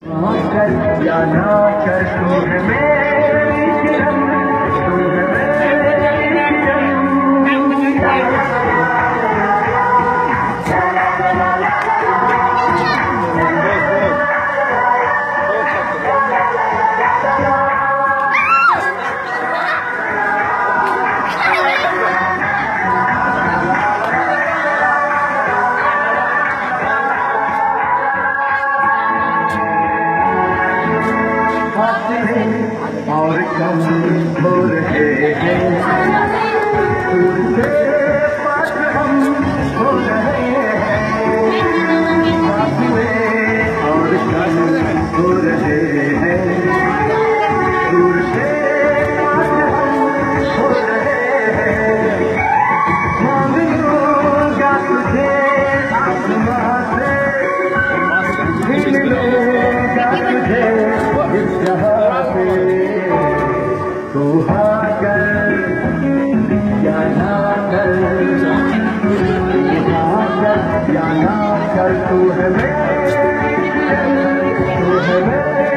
कर या ना कर तू है मेरी किरण, तू है मेरी किरण। और कम हो रहे हैं, तुझसे पास हम हो रहे हैं, पास में और कम हो रहे हैं, दूर से पास हम हो रहे हैं। मांग लूंगा तुझे आसमां से, मिल लूंगा तुझे इस जहां पे। तू हाँ कर या ना कर, हाँ कर या ना कर, तू है मेरी, तू है मेरी।